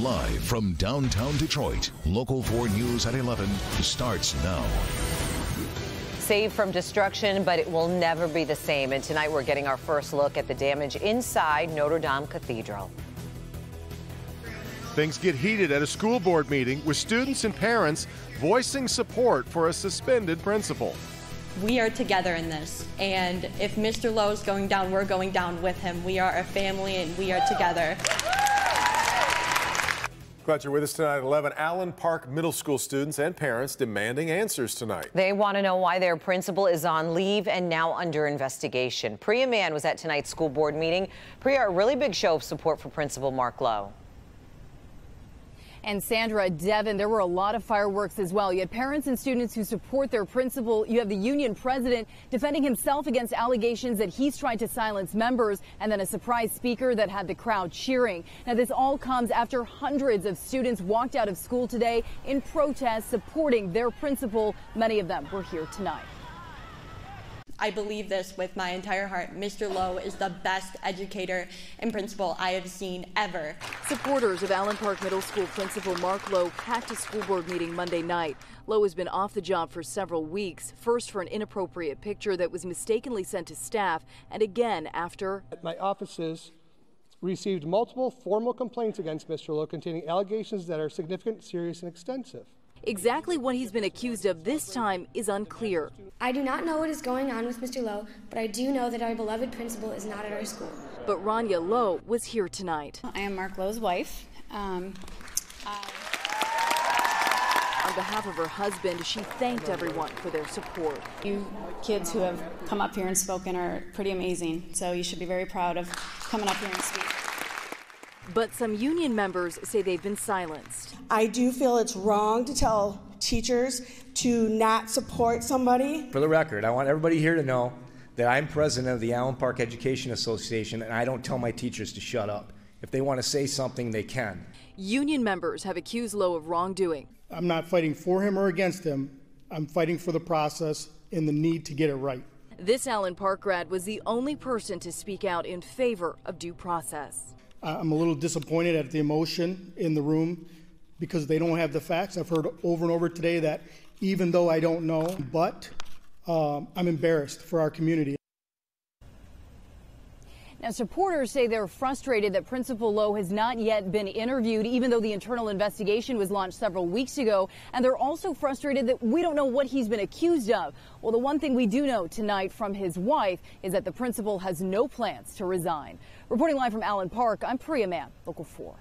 Live from downtown Detroit, Local 4 News at 11 starts now. Saved from destruction, but it will never be the same. And tonight we're getting our first look at the damage inside Notre Dame Cathedral. Things get heated at a school board meeting with students and parents voicing support for a suspended principal. We are together in this, and if Mr. Lowe is going down, we're going down with him. We are a family, and we are together. Glad you're with us tonight at 11. Allen Park Middle School students and parents demanding answers tonight. They want to know why their principal is on leave and now under investigation. Priya Mann was at tonight's school board meeting. Priya, a really big show of support for Principal Mark Lowe. And Sandra, Devin, there were a lot of fireworks as well. You had parents and students who support their principal. You have the union president defending himself against allegations that he's tried to silence members, and then a surprise speaker that had the crowd cheering. Now, this all comes after hundreds of students walked out of school today in protest supporting their principal. Many of them were here tonight. I believe this with my entire heart. Mr. Lowe is the best educator and principal I have seen ever. Supporters of Allen Park Middle School Principal Mark Lowe packed a school board meeting Monday night. Lowe has been off the job for several weeks, first for an inappropriate picture that was mistakenly sent to staff, and again after my offices received multiple formal complaints against Mr. Lowe containing allegations that are significant, serious, and extensive. Exactly what he's been accused of this time is unclear. I do not know what is going on with Mr. Lowe, but I do know that our beloved principal is not at our school. But Rania Lowe was here tonight. I am Mark Lowe's wife. On behalf of her husband, she thanked everyone for their support. You kids who have come up here and spoken are pretty amazing, so you should be very proud of coming up here and speaking. But some union members say they've been silenced. I do feel it's wrong to tell teachers to not support somebody. For the record, I want everybody here to know that I'm president of the Allen Park Education Association, and I don't tell my teachers to shut up. If they want to say something, they can. Union members have accused Lowe of wrongdoing. I'm not fighting for him or against him. I'm fighting for the process and the need to get it right. This Allen Park grad was the only person to speak out in favor of due process. I'm a little disappointed at the emotion in the room because they don't have the facts. I've heard over and over today that even though I don't know, but I'm embarrassed for our community. Now, supporters say they're frustrated that Principal Lowe has not yet been interviewed, even though the internal investigation was launched several weeks ago. And they're also frustrated that we don't know what he's been accused of. Well, the one thing we do know tonight from his wife is that the principal has no plans to resign. Reporting live from Allen Park, I'm Priya Mann, Local 4.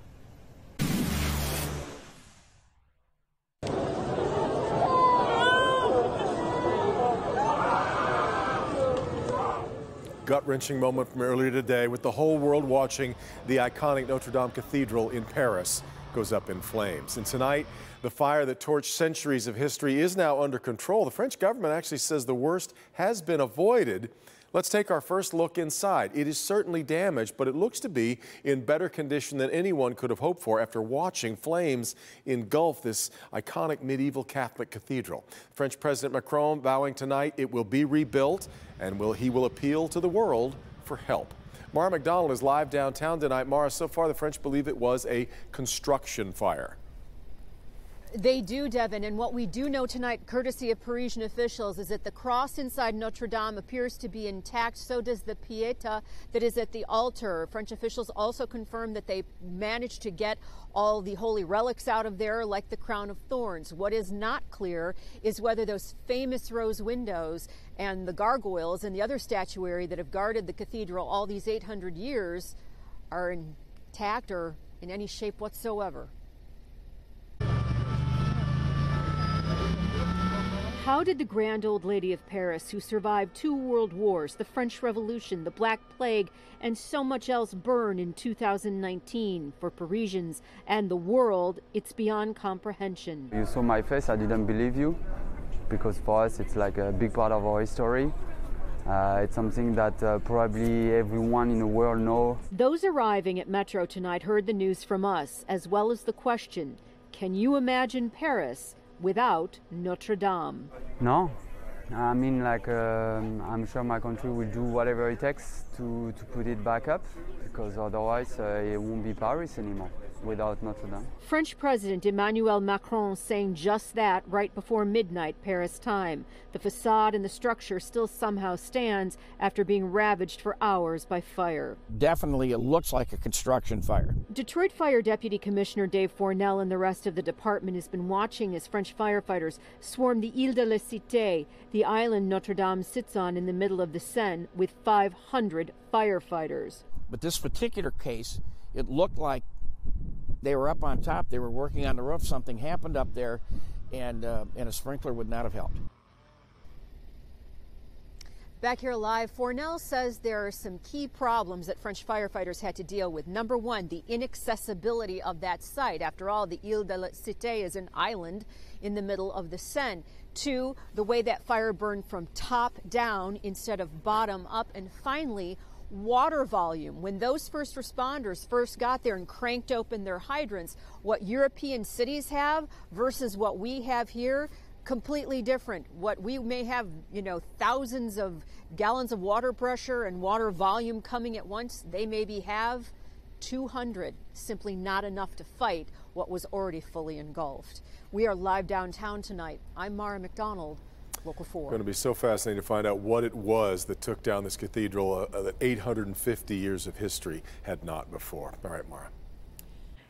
Gut-wrenching moment from earlier today with the whole world watching. The iconic Notre Dame Cathedral in Paris goes up in flames. And tonight, the fire that torched centuries of history is now under control. The French government actually says the worst has been avoided. Let's take our first look inside. It is certainly damaged, but it looks to be in better condition than anyone could have hoped for after watching flames engulf this iconic medieval Catholic cathedral. French President Macron vowing tonight it will be rebuilt and he will appeal to the world for help. Mara McDonald is live downtown tonight. Mara, so far the French believe it was a construction fire. They do, Devin, and what we do know tonight, courtesy of Parisian officials, is that the cross inside Notre Dame appears to be intact. So does the Pietà that is at the altar. French officials also confirmed that they managed to get all the holy relics out of there, like the crown of thorns. What is not clear is whether those famous rose windows and the gargoyles and the other statuary that have guarded the cathedral all these 800 years are intact or in any shape whatsoever. How did the grand old lady of Paris, who survived 2 world wars, the French Revolution, the Black Plague, and so much else burn in 2019? For Parisians and the world, it's beyond comprehension. You saw my face, I didn't believe you, because for us it's like a big part of our history. It's something that probably everyone in the world knows. Those arriving at Metro tonight heard the news from us, as well as the question, can you imagine Paris without Notre Dame? No, I mean, like, I'm sure my country will do whatever it takes to put it back up, because otherwise it won't be Paris anymore. without Notre Dame. French President Emmanuel Macron saying just that right before midnight Paris time. The facade and the structure still somehow stands after being ravaged for hours by fire. Definitely, it looks like a construction fire. Detroit Fire Deputy Commissioner Dave Fornell and the rest of the department has been watching as French firefighters swarm the Ile de la Cité, the island Notre Dame sits on in the middle of the Seine, with 500 firefighters. But this particular case, it looked like they were up on top, they were working on the roof, something happened up there, and a sprinkler would not have helped. Back here live, Fornell says there are some key problems that French firefighters had to deal with. Number one, the inaccessibility of that site. After all, the Ile de la Cité is an island in the middle of the Seine. Two, the way that fire burned from top down instead of bottom up. And finally, water volume. When those first responders first got there and cranked open their hydrants, what European cities have versus what we have here, completely different. What we may have, thousands of gallons of water pressure and water volume coming at once, they maybe have 200, simply not enough to fight what was already fully engulfed. We are live downtown tonight. I'm Mara McDonald, Local 4. Going to be so fascinating to find out what it was that took down this cathedral that 850 years of history had not before. All right, Mara.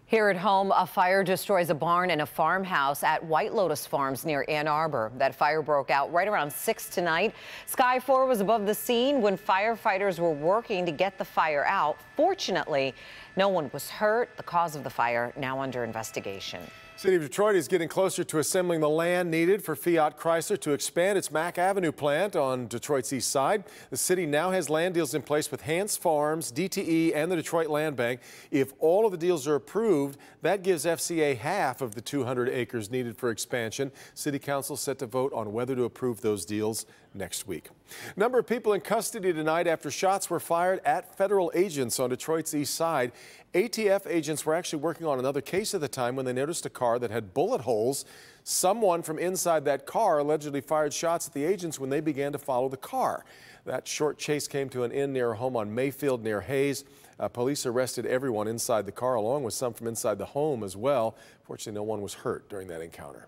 Here at home, a fire destroys a barn and a farmhouse at White Lotus Farms near Ann Arbor. That fire broke out right around 6 tonight. Sky 4 was above the scene when firefighters were working to get the fire out. Fortunately, no one was hurt. The cause of the fire now under investigation. City of Detroit is getting closer to assembling the land needed for Fiat Chrysler to expand its Mack Avenue plant on Detroit's east side. The city now has land deals in place with Hans Farms, DTE, and the Detroit Land Bank. If all of the deals are approved, that gives FCA half of the 200 acres needed for expansion. City Council set to vote on whether to approve those deals next week. A number of people in custody tonight after shots were fired at federal agents on Detroit's east side. ATF agents were actually working on another case at the time when they noticed a car that had bullet holes. Someone from inside that car allegedly fired shots at the agents when they began to follow the car. That short chase came to an end near a home on Mayfield near Hayes. Police arrested everyone inside the car, along with some from inside the home as well. Fortunately, no one was hurt during that encounter.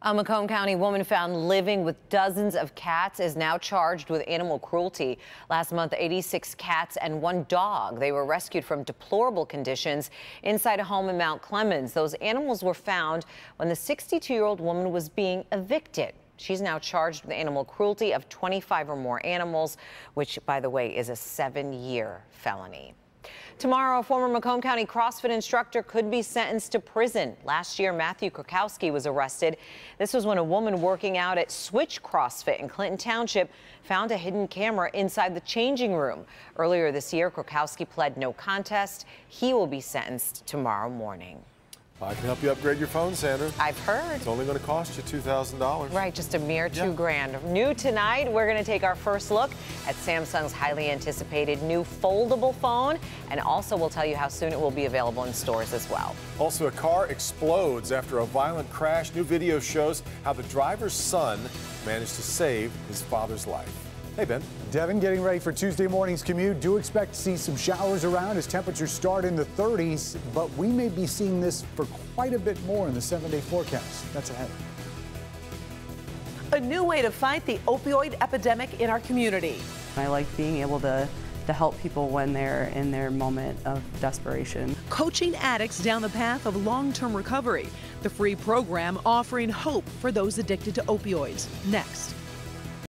A Macomb County woman found living with dozens of cats is now charged with animal cruelty. Last month, 86 cats and 1 dog. They were rescued from deplorable conditions inside a home in Mount Clemens. Those animals were found when the 62-year-old woman was being evicted. She's now charged with animal cruelty of 25 or more animals, which, by the way, is a 7-year felony. Tomorrow, a former Macomb County CrossFit instructor could be sentenced to prison. Last year, Matthew Krakowski was arrested. This was when a woman working out at Switch CrossFit in Clinton Township found a hidden camera inside the changing room. Earlier this year, Krakowski pled no contest. He will be sentenced tomorrow morning. I can help you upgrade your phone, Sandra. I've heard. It's only going to cost you $2,000. Right, just a mere $2 grand. New tonight, we're going to take our first look at Samsung's highly anticipated new foldable phone, and also we'll tell you how soon it will be available in stores as well. Also, a car explodes after a violent crash. New video shows how the driver's son managed to save his father's life. Hey, Ben. Devin, getting ready for Tuesday morning's commute. Do expect to see some showers around as temperatures start in the 30s, but we may be seeing this for quite a bit more in the 7-day forecast. That's ahead. A new way to fight the opioid epidemic in our community. I like being able to help people when they're in their moment of desperation. Coaching addicts down the path of long-term recovery. The free program offering hope for those addicted to opioids. Next.